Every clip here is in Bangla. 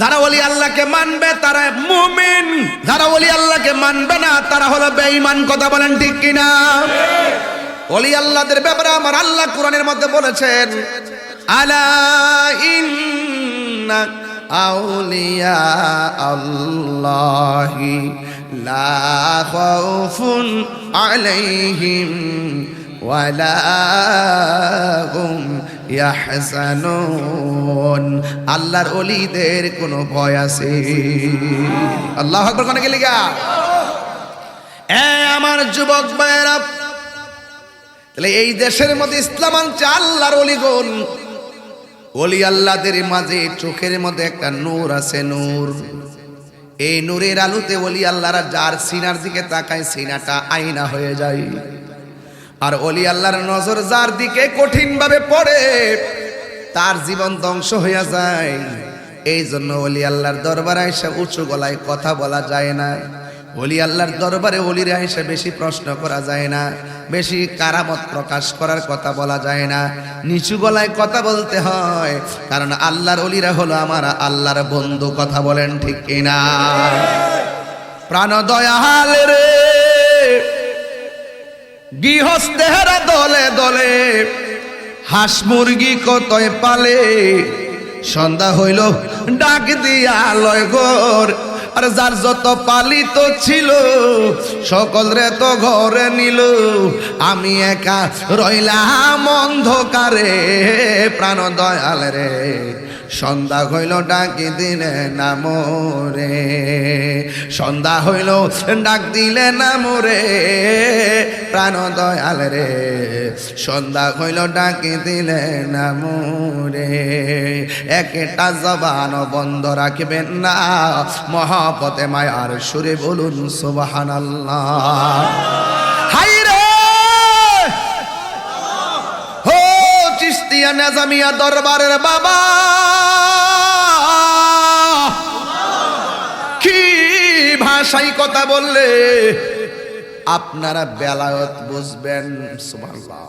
যারা ওলি আল্লাহকে মানবে তারা মুমিন, যারা ওলি আল্লাহকে মানবে না তারা হলো বেঈমান। কথা বলেন ঠিক কিনা? ওলি আল্লাহদের ব্যাপারে আমার আল্লাহ কোরআনের মধ্যে বলেছেন, আলা ইন্না আউলিয়া আল্লাহি লা খাউফুন আলাইহিম ওয়ালা হুম ইয়াহজানুন। আল্লাহর ওলিদের কোনো ভয় আছে? আল্লাহু আকবার কোন গেলি গা? এ আমার যুবক ভাইরা, তাহলে এই দেশের মধ্যে ইসলাম আনছে আল্লাহর ওলিগণ। ওলি আল্লাহদের মাঝে চোখের মধ্যে একটা নূর আছে, নূর। এই নূরের আলোতে ওলি আল্লাহরা যার সিনার দিকে তাকায় সিনাটা আয়না হয়ে যায়। আর ওলি আল্লাহর নজর যার দিকে কঠিন ভাবে পড়ে তার জীবন ধ্বংস হয়ে যায়। এই জন্য ওলি আল্লাহর দরবারে এসে উঁচু গলায় কথা বলা যায় না। ওলি আল্লাহর দরবারে ওলিরা এসে বেশি প্রশ্ন করা যায় না, বেশি কারামত প্রকাশ করার কথা বলা যায় না, নিচু গলায় কথা বলতে হয়। কারণ আল্লাহর ওলিরা হলো আমার আল্লাহর বন্ধু। কথা বলেন ঠিক কিনা? প্রাণ দয়াল রে, গৃহস্থেরা দলে দলে হাঁস মুরগি কতই পালে। সন্ধ্যা হইল ডাক দিয়া লয় ঘর, আর যার যত পালিত ছিল সকল রে তো ঘরে নিল। আমি একা রইলাম অন্ধকারে। প্রাণ দয়াল রে, সন্ধ্যা হইল ডাকি দিলে না মোরে, সন্ধ্যা হইল ডাক দিলে না মোরে। প্রাণ দয়াল রে, সন্ধ্যা হইল ডাকি দিলে না মোরে। একটা জবান বন্ধ রাখবেন না, মহাপতে মায়ার সুরে বলুন সুবহানাল্লাহ। হাই রে হো চিশতিয়া নিজামিয়া দরবারের বাবা, কি ভাষাই কথা বললে আপনারা বেলায়েত বুঝবেন। সুবহানাল্লাহ।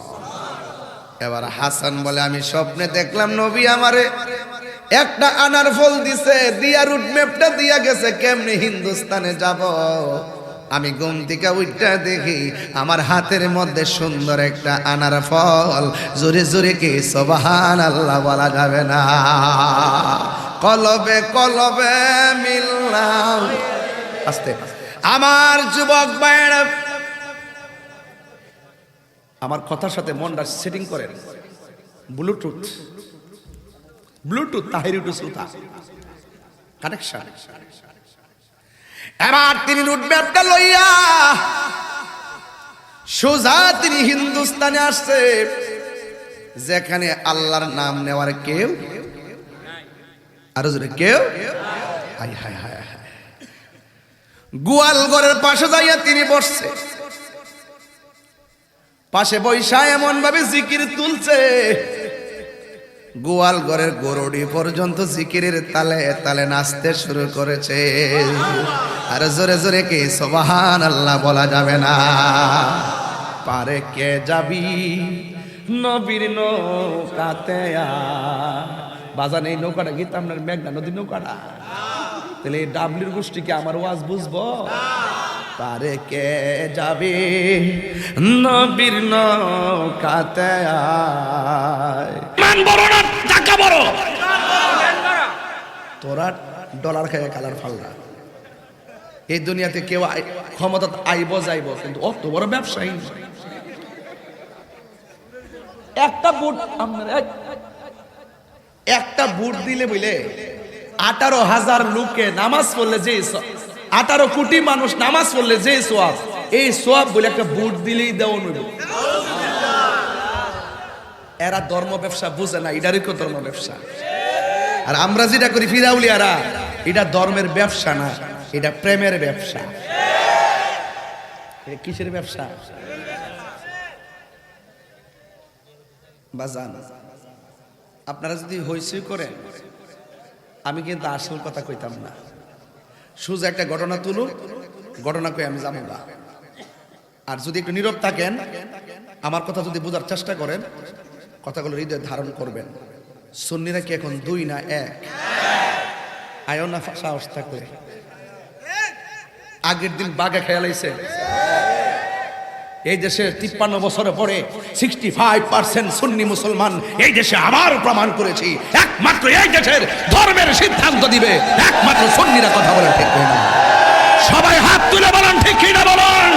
এবার হাসান বলে, আমি স্বপ্নে দেখলাম নবী আমারে একটা আনার ফল দিছে, দিয়া রুট ম্যাপটা দিয়া গেছে কেমনে হিন্দুস্তানে যাব। আমি ঘুম থেকে উঠটা দেখি আমার হাতের মধ্যে সুন্দর একটা আনার ফল। জোরে জোরে কি সুবহানাল্লাহ বলা যাবে না? কলবে কলবে মিললাম। আস্তে আমার যুবক ভাইরা, আমার কথার সাথে মনটা সেটিং করেন। ব্লুটুথ ব্লুটুথ তাহির টু সুতা কানেকশন। এবার তিনি রুট ম্যাপটা লইয়া সোজা তিনি হিন্দুস্তানে আসছে, যেখানে আল্লাহর নাম নেওয়ার কেউ আরো জোরে কেউ। হাই হাই হাই হাই। গোয়ালঘরের পাশে যাইয়া তিনি বসছে, পাশে বৈশা এমন ভাবে জিকির তুলছে, গোয়াল ঘরের গরুড়ি পর্যন্ত জিকিরের তালে তালে নাচতে শুরু করেছে। আর জোরে জোরে কি সুবহানাল্লাহ বলা যাবে না? পারে কে যাবি নবীর নৌকাতে বাজান। এই নৌকাটা কি আপনার মেঘনা নদীর নৌকাটা? তাহলে এই ডাবলির গোষ্ঠীকে আমার ওয়াজ বুঝবো? পারে কে যাবে নবীর নৌকাতে মান বড় না টাকা বড়, তোরা ডলার খায় কালার ফালরা। এই দুনিয়াতে কেউ ক্ষমতা আইব যাইব, কিন্তু অত বড় ব্যবসায়ী। একটা ভোট আপনার একটা ভোট দিলে বলে 18,000 লোকে নামাজ পড়লে যে 18 কোটি মানুষ নামাজ পড়লে যে সোয়াব, এই সোয়াব বলে একটা ভোট দিলেই দেওয়া নইল। এরা ধর্ম ব্যবসা বুঝে না, এটারই তো ধর্ম ব্যবসা। আর আমরা যেটা করি ফিরাউলিয়ারা, এটা ধর্মের ব্যবসা না, এটা প্রেমের ব্যবসা। এটা কিসের ব্যবসা? বাজান আপনারা যদি হইচই করেন, আমি কিন্তু আসল কথা কইতাম না, সোজা একটা ঘটনা তুলুন, ঘটনা কই আমি যাবো না। আর যদি একটু নীরব থাকেন, আমার কথা যদি বোঝার চেষ্টা করেন, কথাগুলো হৃদয়ে ধারণ করবেন। সুন্নিরা কি এখন দুই না এক? আয়ো না সাহস থাকলে। আগের দিন বাঘে খেয়ালাইছে এই দেশে 53 বছরের পরে 65% সুন্নি মুসলমান এই দেশে আবার প্রমাণ করেছি একমাত্র এই দেশের ধর্মের সিদ্ধান্ত দিবে একমাত্র সুন্নিরা। কথা বলেন ঠিক না? সবাই হাত তুলে বলেন ঠিক কি না বলেন।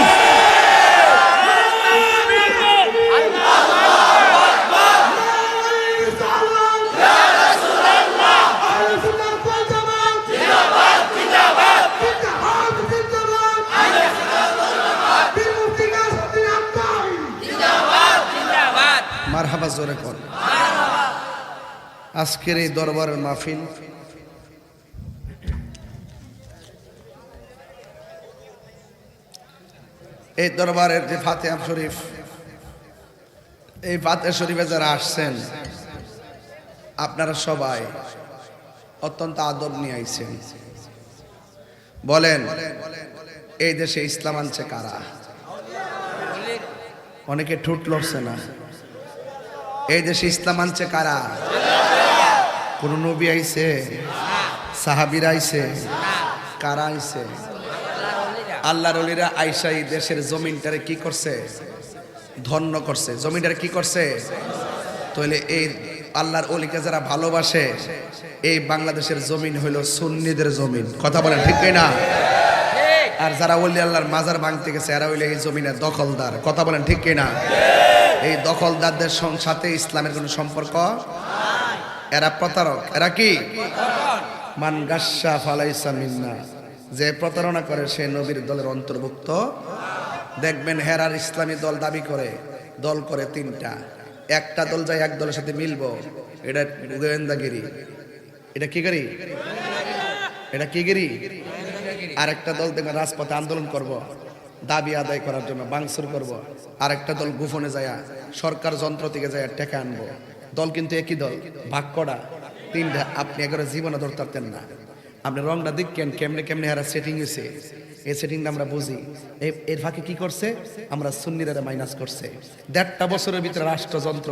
মারহাবা জোরে কর। আজকের এই দরবারের মাহফিল এই দরবারের যে ফাতিহা শরীফ, এই ফাতিহা শরীফে যারা আসছেন আপনারা সবাই অত্যন্ত আদব নিয়ে আইছেন। বলেন এই দেশে ইসলাম আনছে কারা? অনেকে ঠুট লড়ছে না। এই দেশে ইসলাম আনছে কারা? কোন নবী আইছে? সাহাবীরা আইছে? কারা আইছে? আল্লাহর ওলিরা আইসা এই দেশের জমিনটারে কি করছে? ধন্য করছে। জমিনটারে কি করছে? তাহলে এই আল্লাহর ওলিকে যারা ভালোবাসে এই বাংলাদেশের জমিন হইল সুন্নিদের জমিন। কথা বলেন ঠিক না? আর যারা ওলি আল্লাহর মাজার ভাঙতে গেছে এরা হইলে এই জমিনের দখলদার। কথা বলেন ঠিক না? এই দখলদারদের সাথে ইসলামের কোনো সম্পর্ক? এরা প্রতারক। এরা কি? মান গাশা ফালাইসা মিন্না, যে প্রতারণা করে সে নবীর দলের অন্তর্ভুক্ত। দেখবেন হেরার ইসলামী দল দাবি করে, দল করে তিনটা। একটা দল যায় এক দলের সাথে মিলবো, এটা গোয়েন্দাগিরি। এটা কি গিরি? এটা কি গিরি? আরেকটা দল দেখবেন রাজপথে আন্দোলন করব, দাবি আদায় করার জন্য বাংসুর করব। আরেকটা দল গোপনে যায় সরকার যন্ত্র থেকে যায় টেকা আনবো। দল কিন্তু একই দল, ভাগ করা তিনটা। আপনি একবারে জীবনে ধরতে পারতেন না। আপনি রংটা দেখেন কেমনে কেমনে হারা সেটিং হয়েছে। এই সেটিংটা আমরা বুঝি। এর ফাঁকে কি করছে? আমরা সুন্নিরা মাইনাস করছে। 1.5 বছরের ভিতরে রাষ্ট্রযন্ত্র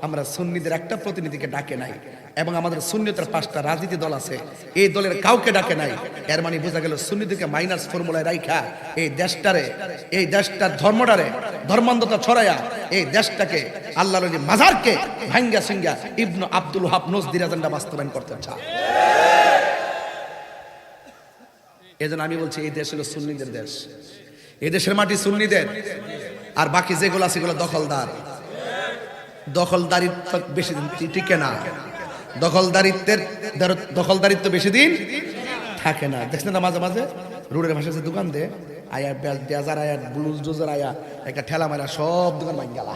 আমরা সুন্নিদের একটা প্রতিনিধিকে ডাকে নাই, এবং আমাদের সুন্নিয়তের 5টা রাজনীতি দল আছে, এই দলের কাউকে ডাকে নাই। এর মানে বোঝা গেল সুন্নিদেরকে মাইনাস ফর্মুলায় রাইখা এই দেশটারে, এই দেশটার ধর্মটারে, ধর্মান্ধতা ছড়াইয়া এই দেশটাকে আল্লাহর ওলি মাজারকে ভাঙ্গা সিঙ্গা ইবনে আব্দুল ওয়াহাব নজদির এজেন্ডা বাস্তবায়ন করতে চায়। এজন্য আমি বলছি এই দেশ হলো সুন্নিদের দেশ। এই দেশের মাটি সুন্নিদের, আর বাকি যেগুলো আছে সেগুলো দখলদার। দখলদারিত্ব বেশি দিন টিকে না। দখলদারিত্ব বেশি দিন থাকে না। দেখছেন না মাঝে মাঝে রোডের ভাষায় যে দোকান দে আয়া ডেজার আয়া ব্লুজ ডোজার আয়া একটা ঠেলা মারা সব দোকান ভাঙ গেলা।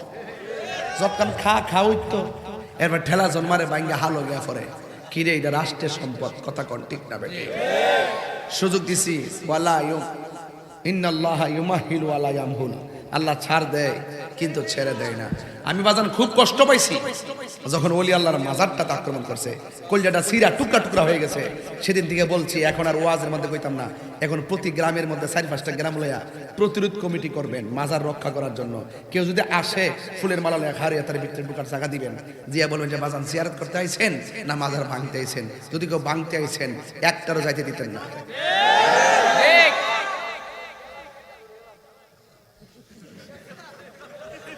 যতক্ষণ খাওয়াই তো এরপর ঠেলা জন্মারে ভাঙ্গা হালো গিয়া পরে কিরে এটা রাষ্ট্রের সম্পদ। কথা কন ঠিক না বেটে? সুযোগ দিছি ওয়ালা ইন্নাল্লাহা ইউমাহিলু ওয়ালা ইয়ামহুল, আল্লাহ ছাড় দেয় কিন্তু ছেড়ে দেয় না। আমি বাজান খুব কষ্ট পাইছি যখন ওলি আল্লাহর মাজারটা আক্রমণ করছে, কলজাটা সিরা টুকরা টুকরা হয়ে গেছে। সেদিন থেকে বলছি এখন আর ওয়াজের মধ্যে কইতাম না, এখন প্রতি গ্রামের মধ্যে 4-5টা গ্রাম লইয়া প্রতিরোধ কমিটি করবেন মাজার রক্ষা করার জন্য। কেউ যদি আসে ফুলের মালা লইয়া হারিয়ে তার ভিতরে ঢুকার জায়গা দিবেন, জিয়া বলবেন যে বাজান জিয়ারত করতে আইছেন না মাজার ভাঙতে আইছেন। যদি কেউ ভাঙতে আইছেন একটারও যাইতে দিতেন না।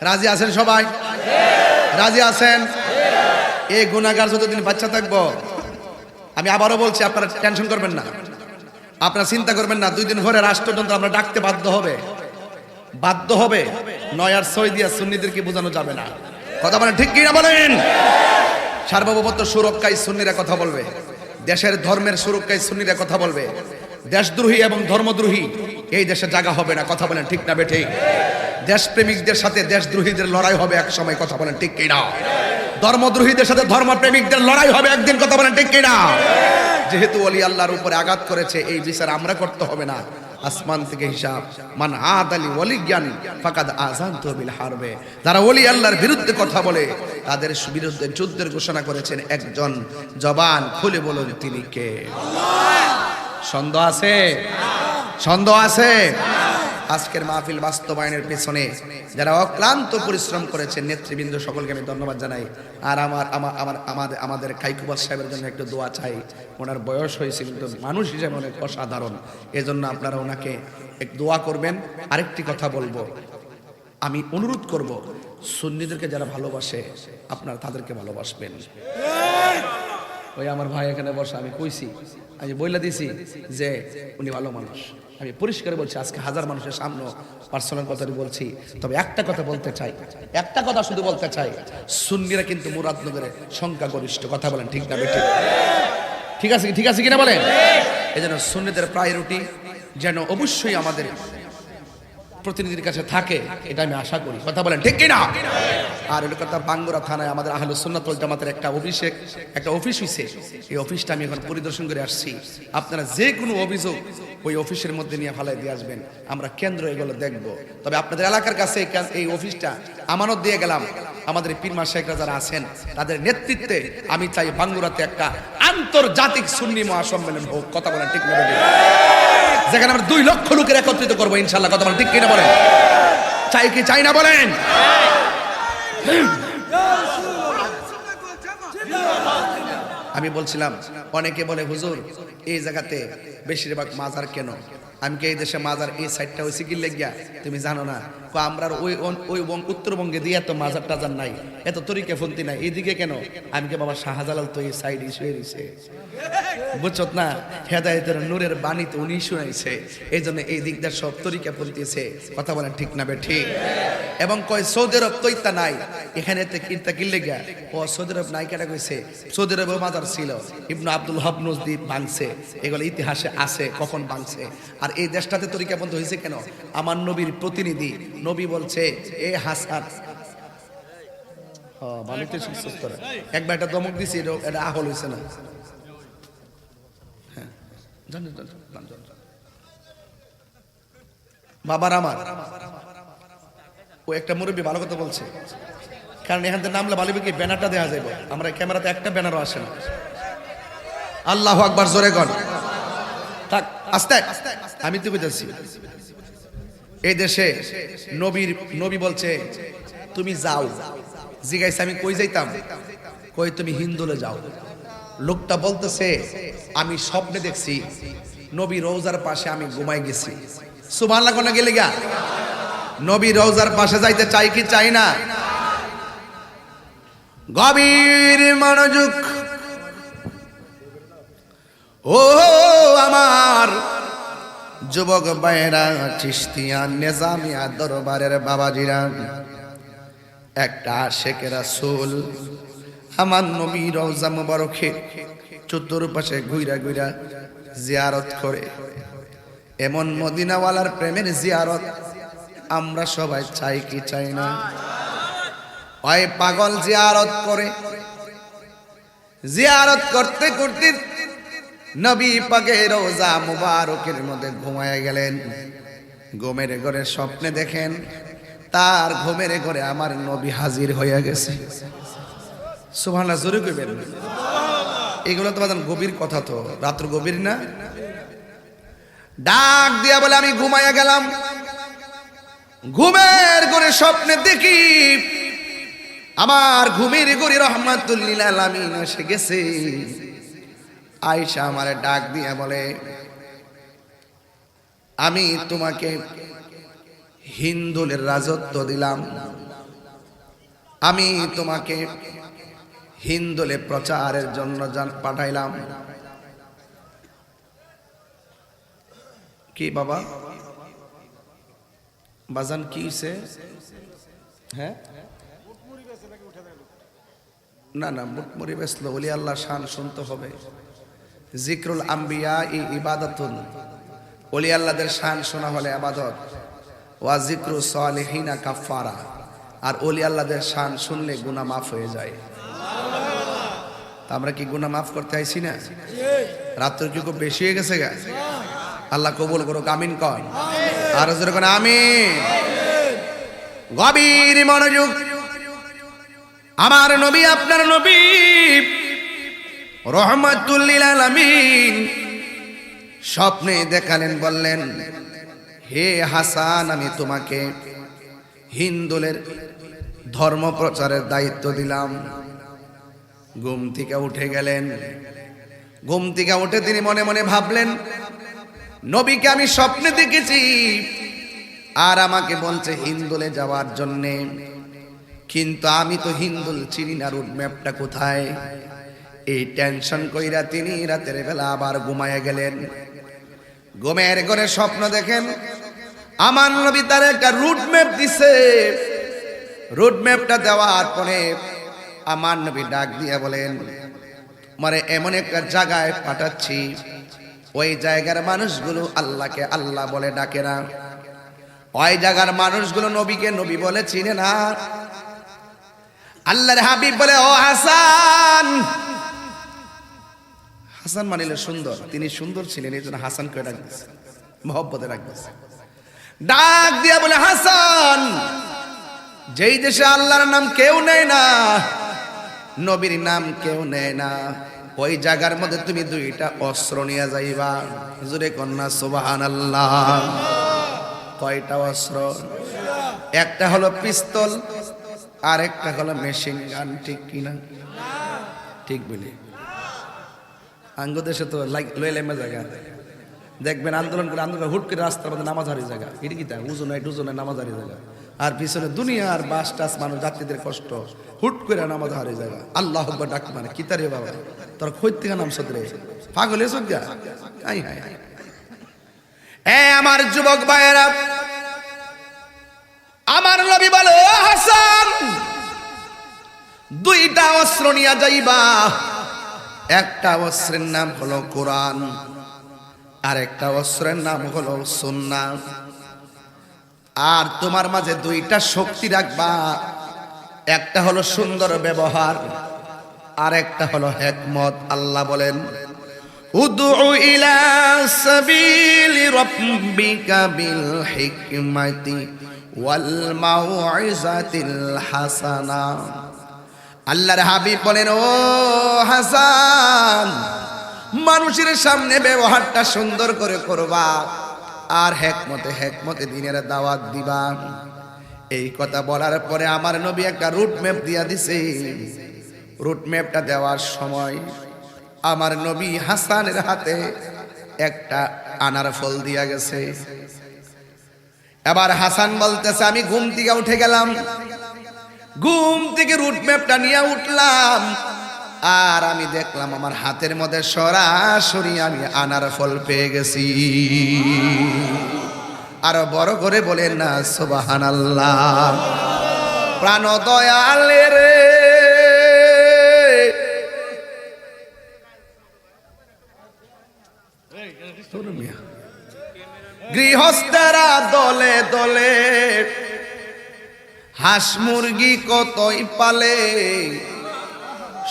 রাজি আছেন সবাই? রাজি আছেন? এই গুনাহগার যতদিন বাচ্চা থাকবো, আমি আবারও বলছি আপনারা টেনশন করবেন না, আপনারা চিন্তা করবেন না। 2 দিন পরে রাষ্ট্রযন্ত্র আমরা ডাকতে বাধ্য হবে। 9 আর 6 দিয়া সুন্নিদেরকে বোঝানো যাবে না। কথা বলেন ঠিক কি না বলেন? সার্বভৌমত্ব সুরক্ষায় সুন্নিরা কথা বলবে, দেশের ধর্মের সুরক্ষায় সুন্নিরা কথা বলবে। দেশদ্রোহী এবং ধর্মদ্রোহী এই দেশে জায়গা হবে না। কথা বলেন ঠিক না বেঠিক? দেশপ্রেমিকদের সাথে দেশদ্রোহীদের লড়াই হবে এক সময়। কথা বলেন ঠিক কিনা? ধর্মদ্রোহীদের সাথে ধর্মপ্রেমিকদের লড়াই হবে একদিন। কথা বলেন ঠিক কিনা? যেহেতু ওলি আল্লাহর উপরে আঘাত করেছে, এই বিচার আমরা করতে হবে না, আসমান থেকে হিসাব। মান আদালি ওয়ালিয়ান ফাকাদ আযানতু বিল হারবে। যারা ওলি আল্লাহর বিরুদ্ধে কথা বলে তাদের বিরুদ্ধে যুদ্ধের ঘোষণা করেছেন একজন। জবান খুলে বলুন তিনি কে? আল্লাহ। সন্দেহ আছে? সন্দেহ আছে? আজকের মাহফিল বাস্তবায়নের পেছনে যারা অক্লান্ত পরিশ্রম করেছেন নেতৃবৃন্দ সকলকে আমি ধন্যবাদ জানাই। আর আমাদের কাইকুবাস সাহেবের জন্য একটু দোয়া চাই। ওনার বয়স হয়েছে কিন্তু মানুষ হিসেবে অনেক অসাধারণ, এজন্য আপনারা ওনাকে এক দোয়া করবেন। আরেকটি কথা বলবো, আমি অনুরোধ করব সুন্নিদেরকে যারা ভালোবাসে আপনারা তাদেরকে ভালোবাসবেন। ওই আমার ভাই এখানে বসে, আমি কইছি, আমি বইলা দিছি যে উনি ভালো মানুষ, আমি পরিষ্কার বলছি। আজকে হাজার মানুষের সামনে পার্সোনাল কথাটি বলছি, তবে একটা কথা বলতে চাই, একটা কথা শুধু বলতে চাই, সুন্নিরা কিন্তু মুরাদনগরের সংখ্যাগরিষ্ঠ। কথা বলেন ঠিক না বেঠিক? ঠিক আছে, ঠিক আছে কিনা বলেন? এই জন্য সুন্নিদের প্রায়োরিটি যেন অবশ্যই আমাদের প্রতিনিধির কাছে থাকে, এটা আমি আশা করি। কথা বলেন ঠিক কিনা? আর ওই কথা, বাঙ্গুরা থানায় আমাদের আহলুস সুন্নাত ওয়াল জামাতের একটা অফিস হইছে, এই অফিসটা আমি এখন পরিদর্শন করে আসছি। আপনারা যে কোনো অভিযোগ ওই অফিসের মধ্যে নিয়ে ফালাই দিয়ে আসবেন, আমরা কেন্দ্র এগুলো দেখব। তবে আপনাদের এলাকার কাছে এই অফিসটা আমানত দিয়ে গেলাম। আমাদের পীর মাশায়েখরা যারা আছেন তাদের নেতৃত্বে আমি চাই বাঙ্গুরাতে একটা আন্তর্জাতিক সুন্নি মহাসম্মেলন হোক। কথা বলেন ঠিক না? যেখানে আমরা 2 লক্ষ লোকের একত্রিত করবো ইনশাআল্লাহ। কথা বলেন ঠিক কিনা বলেন? চাই কি চাই না বলেন? আমি বলছিলাম, অনেকে বলে হুজুর এই জায়গাতে বেশিরভাগ মাজার কেন? আমি কি এই দেশে মাজার এই সাইডটা হয়েছে কি লেগিয়া তুমি জানো না? আমরা ওই উত্তরবঙ্গে দিয়ে এত মাজার টাজার নাই, এত তরিকা ফন্তি নাই, এইদিকে কেন? আমি কি বাবা শাহজালাল তো এই সাইড শুয়ে রয়েছে, বুঝছ না? হেদায়েতের নূরের বাণী তো উনি শুনাইছে, এই জন্য এই দিকদার সব তরিকা ফন্তিছে। কথা বলেন ঠিক না ঠিক? এবং কয় সৌদি আরব তো ইত্যা নাই, এখানে ইত্যা কি লেগিয়া? ও সৌদি আরব নাই কেটা কইছে? সৌদি আরবে মাজার ছিল, ইবনে আব্দুল ওয়াহাব নজদি ভাঙছে, এগুলো ইতিহাসে আছে কখন ভাঙছে। আর এই দেশটাতে তরিকা বন্ধ হয়েছে কেন? আমার নবীর প্রতিনিধি নবী বলছে, এ হাসান, একবার একটা দমক দিছি, এটা আহল হয়েছে না? হ্যাঁ, বাবার আমার ও একটা মুরব্বী ভালো কথা বলছে, কারণ এখান থেকে নামলে ভালো কি ব্যানারটা দেওয়া যাবে, আমরা ক্যামেরাতে একটা ব্যানারও আসে না। আল্লাহু আকবার, জোরে গণ থাক, আস্তে আমি তো বুঝাচ্ছি। এই দেশে নবী বলছে তুমি যাও, জিজ্ঞাসা আমি কই যাইতাম? কই তুমি হিন্দুলে যাও। লোকটা বলতেছে আমি স্বপ্নে দেখছি নবী রওজার পাশে আমি ঘুমাই গেছি। সুবহানাল্লাহ কোন গেলে গা? নবী রওজার পাশে যাইতে চাই কি চাই না? গভীর মনোযোগ। ও আমার যুবক ভাইয়েরা, চিশতিয়া, নিজামিয়া দরবারের বাবাজিরা, একটা আশিকে রাসূল আমার নবী রওজা মুবারকে চতুর্পাশে ঘুইরা ঘুইরা জিয়ারত করে। এমন মদিনাওয়ালার প্রেমের জিয়ারত আমরা সবাই চাই কি চাই না? ওই পাগল জিয়ারত করে, জিয়ারত করতে করতে নবী পাকের রওজা মুবারকের মধ্যে ঘুমায় গেলেন। ঘুমের ঘরে স্বপ্নে দেখেন তার ঘুমের ঘরে আমার নবী হাজির হয়ে গেছে। সুবহানাল্লাহ, জোরে কইবেন। এগুলো তো বাজান গভীর কথা, তো রাত্র গভীর না? ডাক দিয়া বলে আমি ঘুমায়া গেলাম, ঘুমের ঘরে স্বপ্নে দেখি আমার ঘুমের ঘরে রহমাতুল লিল আলামিন এসে গেছে। আয়েশা আমারে ডাক দিয়া বলে আমি তোমাকে হিন্দুলের রাজত্ব দিলাম, আমি তোমাকে হিন্দুলে প্রচারের জন্য পাঠাইলাম। কি বাবা বাজান কি হইছে? হ্যাঁ না না, মুটমুড়ি বেসলো। ওলি আল্লাহ শান শুনতে হবে। জিক্রুল আম্বিয়া ইবাদাতুন, ওলি আল্লাহদের শান শোনা হলে ইবাদত। ওয়া জিক্রু সালিহিনা কাফারা, আর ওলি আল্লাহদের শান শুনলে গুনাহ মাফ হয়ে যায়। আমরা কি গুনাহ মাফ করতে আইছি না? রাত্র কি খুব বেশি হয়ে গেছে গা? আল্লাহ কবুল করুক, আমিন কন। আর জোরে কোন আমিন। গভীর মনোযোগ। আমার নবী, আপনার নবী রহমাতুল লিল আলামিন স্বপ্নে দেখালেন, বললেন হে হাসান, আমি তোমাকে হিন্দুলের ধর্ম প্রচারের দায়িত্ব দিলাম। ঘুম থেকে উঠে গেলেন। ঘুম থেকে উঠে তিনি মনে মনে ভাবলেন, নবীকে আমি স্বপ্নে দেখেছি আর আমাকে বলছে হিন্দুলে যাওয়ার জন্যে, কিন্তু আমি তো হিন্দুল চিনি না, রুট ম্যাপটা কোথায়। এই টেনশন কইরা তিনি রাতের বেলা আবার ঘুমায় গেলেন। ঘুমের ঘরে স্বপ্ন দেখেন আমার নবী তার একটা রুট ম্যাপ দিছে। রুট ম্যাপটা দেওয়ার পরে আমার নবী ডাক দিয়ে বলেন, মানে এমন একটা জায়গায় পাঠাচ্ছি, ওই জায়গার মানুষগুলো আল্লাহকে আল্লাহ বলে ডাকে না, ওই জায়গার মানুষগুলো নবীকে নবী বলে চিনে না। আল্লাহর হাবিব বলে, ও হাসান। হাসান মানিলে সুন্দর, তিনি সুন্দর ছিলেন, এই জন্য হাসান করে ডাক দিচ্ছে, মহব্বতে ডাক দিচ্ছে। ডাক দিয়া বলে, হাসান, যেই দেশে আল্লাহর নাম কেউ নেয় না, নবীর নাম কেউ নেয় না, ওই জায়গার মধ্যে তুমি দুইটা অস্ত্র নিয়ে যাইবা। জোরে কন্যা সুবহানাল্লাহ। কয়টা অস্ত্র? একটা হলো পিস্তল আর একটা হলো মেশিন গান। ঠিক কিনা? ঠিক বলি। আঙ্গ দেশে তো লইলেমে জায়গা দেখবেন, আন্দোলন করে আন্দোলন হুট করে রাস্তার মধ্যে নামাজ হারিয়ে জায়গা, এটা কি তা উজুনায় টুজুনায় নামাজ হারিয়ে জায়গা, আর পিছনে দুনিয়ার বাস টাস মানুষ যাত্রীদের কষ্ট, হুট করে নামাজ হারিয়ে জায়গা। আল্লাহ আকবার ডাক মানে কি তারে বাবা, তোর খোঁজ থেকে নাম সদরে পাগল এসব গা। হাই হাই হাই। আমার যুবক ভাইয়েরা, আমার নবী বলে, ও হাসান, দুইটা অস্ত্র নিয়ে যাইবা। একটা অস্ত্রের নাম হলো কোরআন, আর একটা অস্ত্রের নাম হলো সুন্নাহ। আর তোমার মাঝে দুইটা শক্তি রাখবা, একটা হলো সুন্দর ব্যবহার আর একটা হলো হিকমত। আল্লাহ বলেন, উদউ ইলা সাবিলি রাব্বিকা বিল হিকমাতি ওয়াল মাউইজাতিল হাসানা। আল্লাহর হাবিব বলেন, ও হাসান, মানুষের সামনে ব্যবহারটা সুন্দর করে করবা আর হেকমতে দিনের দাওয়াত দিবা। এই কথা বলার পরে আমার নবী একটা রুট ম্যাপ দিয়া দিছে। রুট ম্যাপটা দেওয়ার সময় আমার নবী হাসানের হাতে একটা আনার ফল দিয়া গেছে। এবার হাসান বলতেছে, আমি ঘুম থেকে উঠে গেলাম, ঘুম থেকে রুট ম্যাপটা নিয়ে উঠলাম, আর আমি দেখলাম আমার হাতের মধ্যে সরাসরি আমি আনার ফল পেয়ে গেছি। আরো বড় করে বলেন না সুবহানাল্লাহ। প্রাণ দয়ালে রে, গৃহস্থেরা দলে দলে, হাঁস মুরগি কতই পালে,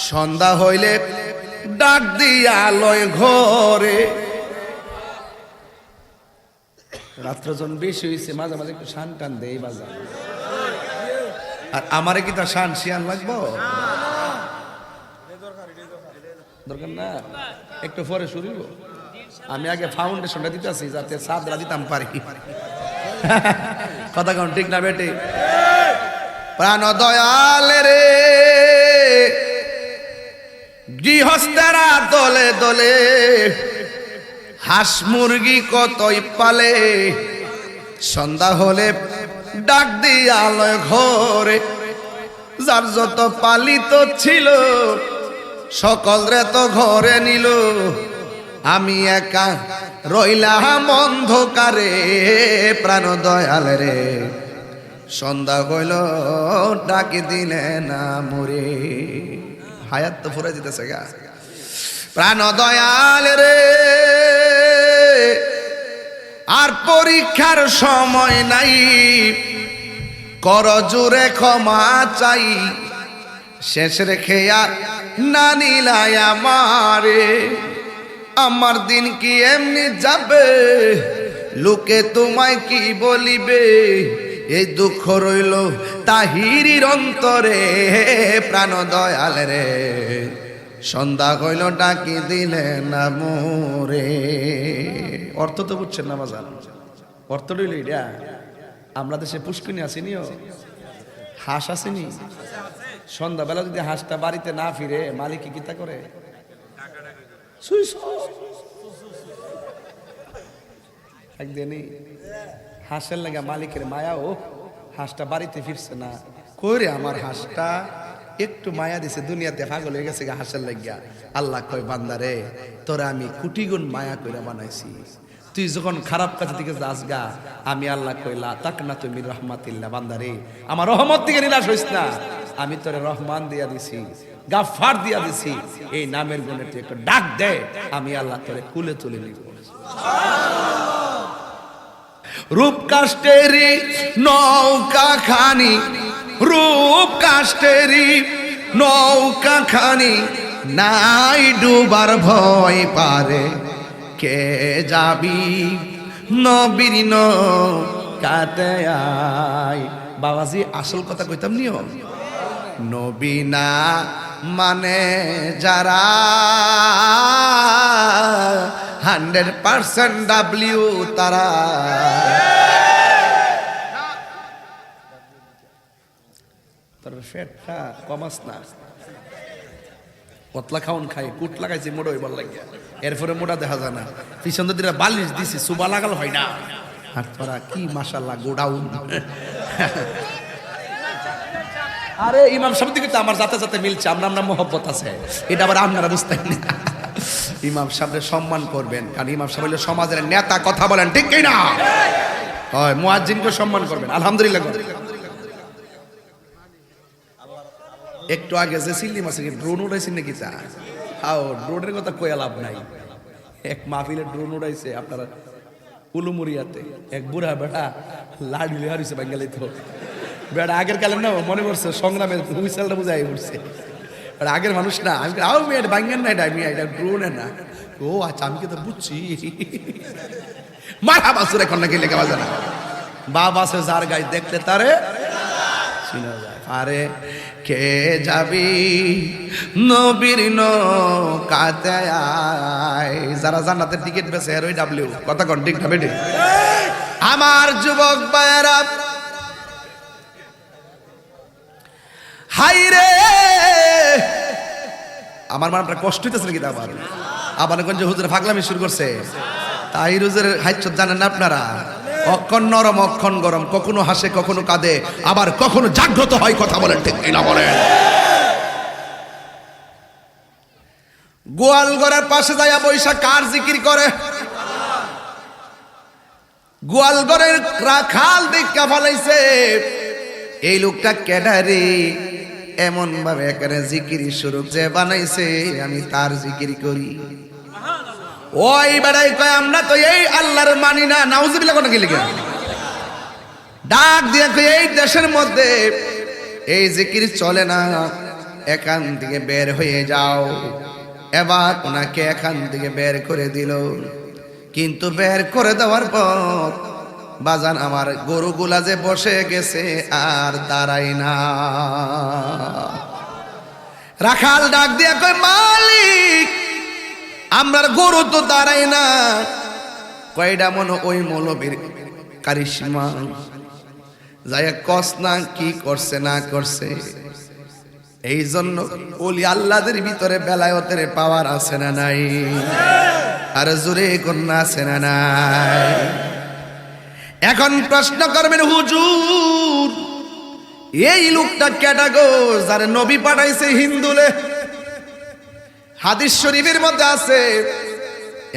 সন্ধ্যা হইলে ডাক দিয়া লয় ঘরে। রাত্র যখন বেশি হয়েছে, মাঝে মাঝে একটু শান টান দেয় বাজার। আর আমারে কি তার শান শিয়ান লাগবো? দরকার না, একটু পরে শুরু। আমি আগে ফাউন্ডেশনটা দিতেছি যাতে সাদরা দিতাম পারি। কথা কোন ঠিক না বেটে? প্রাণ দয়ালে রে, গৃহস্থেরা দলে দলে, হাঁস মুরগি কতই পালে, সন্ধ্যা হলে ডাক দিয়া লয় ঘরে। যার যত পালিত ছিল সকল রে তো ঘরে নিল, আমি একা রইলাম অন্ধকারে। প্রাণ দয়াল রে, সন্ধ্যা হইল ডাকি দিলে না মরে। হায়াত তো ফুরে যেতেছে গা। প্রাণ দয়াল রে, আর পরীক্ষার সময় নাই, কর জোরে ক্ষমা চাই, শেষ রেখে আর না নিলাই আমারে। আমার দিন কি এমনি যাবে, লোকে তোমায় কি বলিবে, এই দুঃখ রইল তাহিরির অন্তরে। প্রাণ দয়াল রে, সন্ধ্যা হইল ডাকি দিলে না মোরে। অর্থ তো বুঝছেন না বাজার? অর্থ রইল এটা। আমরা দেশে পুষ্কিনি আসেনিও, হাঁস আসেনি। সন্ধ্যাবেলা যদি হাঁসটা বাড়িতে না ফিরে মালিক কি তা করে, একদিনই হাঁসের লাগা মালিকের মায়া, ও হাঁসটা বাড়িতে ফিরছে না, কইরে আমার হাঁসটা একটু মায়া দিছে, দুনিয়াতে পাগল হয়ে গেছে হাঁসের লাগিয়া। আল্লাহ কয় বান্দারে তোরা আমি কোটি গুণ মায়া কইরা বানাইছি, তুই যখন খারাপ কাজের দিকে যাস গা, আমি আল্লাহ কইলা তাক না তুমি রহমাতিল্লাহ, বান্দারে আমার রহমত থেকে নিরাশ হইস না, আমি তোরে রহমান দিয়া দিছি, গাফফার দিয়া দিছি, এই নামের গুণে তুই একটু ডাক দে, আমি আল্লাহ তোরে কুলে তুলে নিব। রূপ কাষ্টেরি নৌকা খানি, রূপ কাষ্টেরি নৌকা খানি, নাই ডুবার ভয় পারে, কে যাবি নবীর নৌকাতে আয়। বাবাজি আসল কথা কইতাম নিও, নবী না মানে যারা 100% ডাব্লিউ তারা। তোর ফেটটা কমাস না, পতলা খাউন খাই, কুট লাগাইছি মোড়ো এবার লাগিয়া, এরপরে মোড়া দেখা যায় না, পিছন দিকে বালিশ দিছি, সুবা লাগাল হয় না। আর তোরা কি মাশাআল্লাহ গোডাউন। আরে ইমাম সাহেব দিকে তো আমার যাতে যাতে মিলছে, আমরা আমরা মহব্বত আছে, এটা আবার আপনারা বুঝতেন না। ইমাম সাহেবের সম্মান করবেন, কারণ ইমাম সাহেব হলো সমাজের নেতা, কথা বলেন ঠিক কি না? হয় মুয়াজ্জিনকে সম্মান করবেন, আলহামদুলিল্লাহ। একটু আগে যে সিল্লি মাসে ড্রোন উড়াইছেন নাকি তা? হাও ড্রোনের কথা কয়ে লাভ নাই। এক মাহফিলে ড্রোন উড়াইছে আপনারা উলুমুরিয়াতে, এক বুড়া বেড়া লাড়ি হারিয়েছে বাঙ্গালি, তো বেড়া আগের কালে না মনে করছে সংগ্রামের হুইসেলটা বুঝাই উঠছে, আগের মানুষ না। আমি আও মেয়ে বাঙ্গান না, এটা ড্রোনে না। ও আচ্ছা, আমি কি তো বুঝছি। মারা বাসুর এখন নাকি লেখা বাজে না, বাবা সে যার গাই দেখলে তারে চিনা যায়। আরে কে যাবি নবীর নৌকাতে আয়, যারা জান্নাতের টিকিট বেছে আর ওই ডাব্লিউ, কথা কোন ঠিক না বেটি? আমার যুবক ভাইয়েরা, হাই রে আমার মানে আপনার কষ্ট হইতেছে নাকি? আবার আবার কোন যে হুজুর ফাগলামি শুরু করছে, তাই হুজুরের হাইচ্ছত জানেন না আপনারা? অক্ষণ নরম অক্ষণ গরম, কখনো হাসে কখনো কাঁদে, আবার কখনো জাগ্রত হয়, কথা বলেন ঠিক না বলেন? গোয়াল ঘরের পাশে যাইয়া বৈশা কার জিকির করে? গোয়াল ঘরের রাখাল দেখা ফেলাইছে, এই লোকটা কেডারে, এমন ভাবে এখানে জিকির শুরু যে বানাইছে, আমি তার জিকির করি। ওই বেড়াই কয় আমরা তো এই আল্লাহর মানি না, নাউজুবিল্লাহ কোন কি লিখে ডাক দিয়ে কয় এই দেশের মধ্যে এই জিকির চলে না, এখান থেকে বের হয়ে যাও। এবার ওনাকে এখান থেকে বের করে দিল, কিন্তু বের করে দেওয়ার পর বাজান আমার গরুগুলা যে বসে গেছে আর দাঁড়াই না। রাখাল ডাক দিয়া কয় মালিক আমরার গরু তো দাঁড়াই না। কয়টা মনে ওই মৌলবীর কারিশমা, যাই কস না কি করছে না করছে। এই জন্য ওলি আল্লাহদের ভিতরে বেলায়েতের পাওয়ার আছে না নাই? আর জোরে কন্যা আছে না নাই? এখন প্রশ্ন করবেন হুজুর এই লোকটা কেডা গো যারে নবী পাঠাইছে হিন্দুলে? হাদিস শরীফের মধ্যে আছে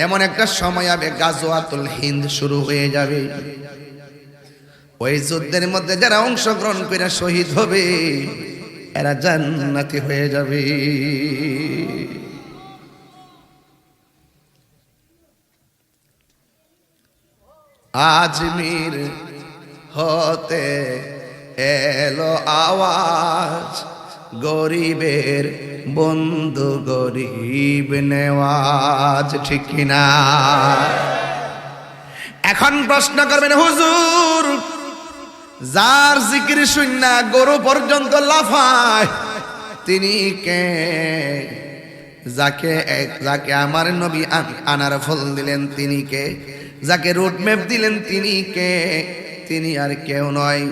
এমন একটা সময় হবে গাজওয়াতুল হিন্দ শুরু হয়ে যাবে, ওই যুদ্ধের মধ্যে যারা অংশগ্রহণ করে শহীদ হবে এরা জান্নাতি হয়ে যাবে। আজমির হতে এলো আওয়াজ, গরিবের বন্ধু গরিব নেওয়াজ, ঠিক কিনা? এখন প্রশ্ন করবেন হুজুর যার জিকির শুননা গরু পর্যন্ত লাফায় তিনি কে? যাকে আমার নবী আনার ফল দিলেন তিনি কে? যাকে রুট ম্যাপ দিলেন তিনি কে? তিনি আর কেউ নয়,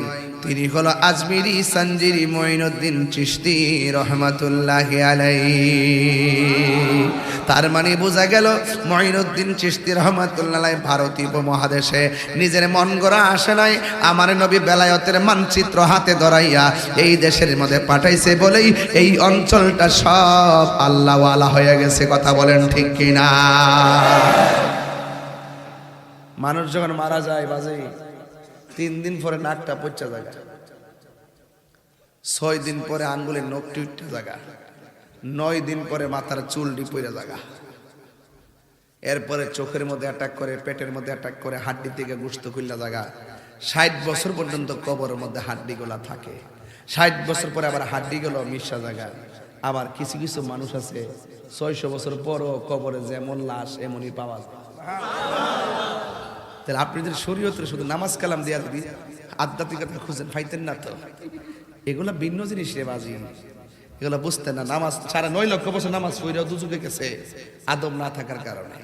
তিনি হলো আজমিরি সঞ্জিরি মঈনুদ্দিন চিশতি রহমাতুল্লাহি আলাইহি। তার মানে বোঝা গেল মঈনুদ্দিন চিশতি রহমাতুল্লাহি আলাইহি ভারতীয় উপমহাদেশে নিজের মন গড়া আসে নাই, আমার নবী বেলায়েতের মানচিত্র হাতে ধরাইয়া এই দেশের মধ্যে পাঠাইছে বলেই এই অঞ্চলটা সব আল্লাহওয়ালা হয়ে গেছে। কথা বলেন ঠিক কিনা? মানুষ যখন মারা যায় বাজে 3 দিন পরে নাকটা পচা জায়গা, 6 দিন পরে আঙ্গুলের নখ টুইটা জায়গা, 9 দিন পরে মাথার চুল ডিপইরা জায়গা, এরপরে চোখের মধ্যে অ্যাটাক করে, পেটের মধ্যে অ্যাটাক করে, হাড্ডি থেকে গোশত খুললা জায়গা। 60 বছর পর্যন্ত কবরের মধ্যে হাড্ডিগুলা থাকে, 60 বছর পরে আবার হাড্ডিগুলো মিশা জায়গা। আবার কিছু কিছু মানুষ আছে 600 বছর পরও কবরে যেমন লাশ এমনই পাওয়া যায়। তাহলে আপনি যদি শরীয়তের শুধু নামাজ কালাম দিয়া যদি আধ্যাত্মিকতা খুঁজেন পাইতেন না তো। এগুলা ভিন্ন জিনিস রে বাজি, এগুলো বুঝতেন না। নামাজ সারা 9 লক্ষ বছর নামাজ পড়েও দুজুকে গেছে আদব না থাকার কারণে।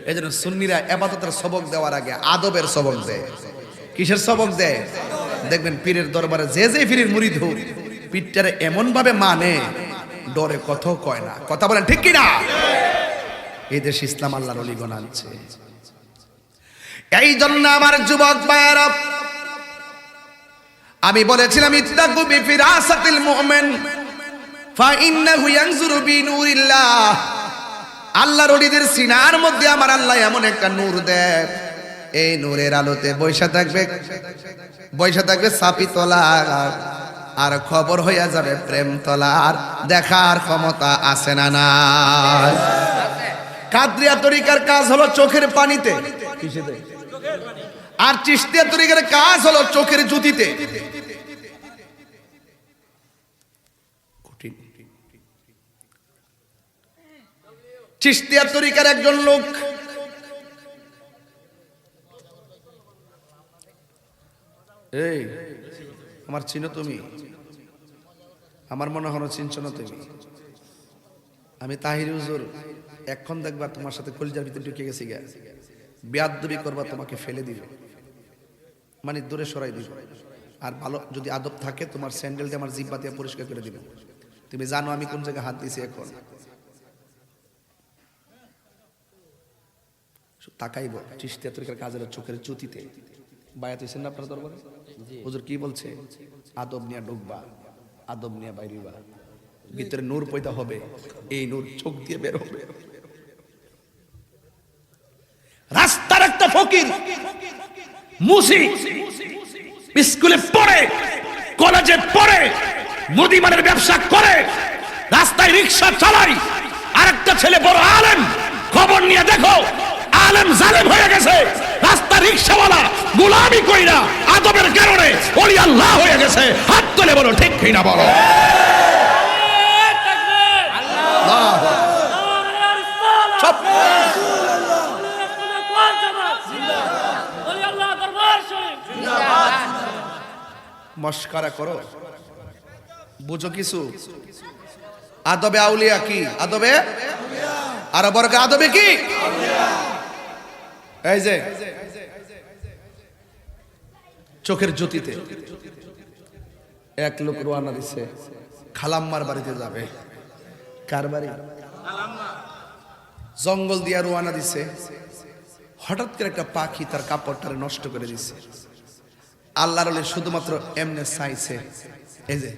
এই জন্য সুন্নিরা ইবাদতের সবক দেওয়ার আগে আদবের সবক দেয়। কিসের সবক দেয়? দেখবেন পীরের দরবারে যে যে পীরের মুরিদ হোক পীরটারে এমন ভাবে মানে ডরে কথা কয় না। কথা বলেন ঠিক কিনা? এই দেশ ইসলাম আল্লাহর ওলিগণ আনছে। এই জন্য আমার যুবক ভাইয়েরা, আমি বলেছিলাম ইত্তাকু বিফিরাসাতিল মুমিন ফাইন্নাহু ইয়ানজুরু বিনুরিল্লাহ। আল্লাহর ওলিদের সিনার মধ্যে আমার আল্লাহ এমন একটা নূর দেয়, এই নূরের আলোতে বৈশা থাকবে সাপি তলা, আর খবর হইয়া যাবে প্রেম তলার। দেখার ক্ষমতা আছে না নাই? কাদরিয়া তরিকার কাজ হলো চোখের পানিতে, কিসেতে? আর চিশতিয়া তরিকার কাজ হলো চোখের জ্যোতিতে। চিশতিয়া তরিকার একজন লোক এই আমার চিনো তুমি? আমার মনে হয় চিনছো না তুমি। আমি তাহির হুজুর, এখন দেখবা তোমার সাথে কলিজার ভিতরে ঢুকে গেছি গা, বেয়াদবি করবা তোমাকে ফেলে দিবে, মানে দূরে সরাই দিবে। আর ভালো যদি আদব থাকে তোমার স্যান্ডেল দিয়ে আমার জিহ্বা দিয়ে পরিষ্কার করে দিবে। তুমি জানো আমি কোন জায়গায় হাত দিয়েছি? এখন তাকাইব চিশতিয়া তরিকার কাজের চোখের জ্যোতিতে। বায়াত হইছেন না আপনার দরবারে? হুজুর কি বলছে? আদব নিয়ে ঢুকবা, আদব নিয়ে বাইরিবা, ভিতরে নূর পয়দা হবে, এই নূর চোখ দিয়ে বের হবে। রাস্তার একটা ফকির মুসি স্কুলে পড়ে, কলেজে পড়ে, মুদিমানের ব্যবসা করে, রাস্তায় রিক্সা চালায়, আরেকটা ছেলে বড় আলেম। খবর নিয়ে দেখো আলেম জালেম হয়ে গেছে, রাস্তা রিক্সাওয়ালা গোলামি কইরা আদবের কারণে ওলি আল্লাহ হয়ে গেছে। হাত তুলে বলো ঠিক কিনা বলো। মস্কারা করো, বুঝো কিছু? আদবে আউলিয়া কি? আদবে আর বর্গ আদবে কি? এই যে চোখের জ্যোতিতে এক লোক রওনা দিছে খালাম্মার বাড়িতে যাবে। কার বাড়ি? জঙ্গল দিয়া রওনা দিছে। হঠাৎ করে একটা পাখি তার কাপড়টারে নষ্ট করে দিছে। আল্লাহর ওলি শুধুমাত্র এমনে চাইছে, এই যে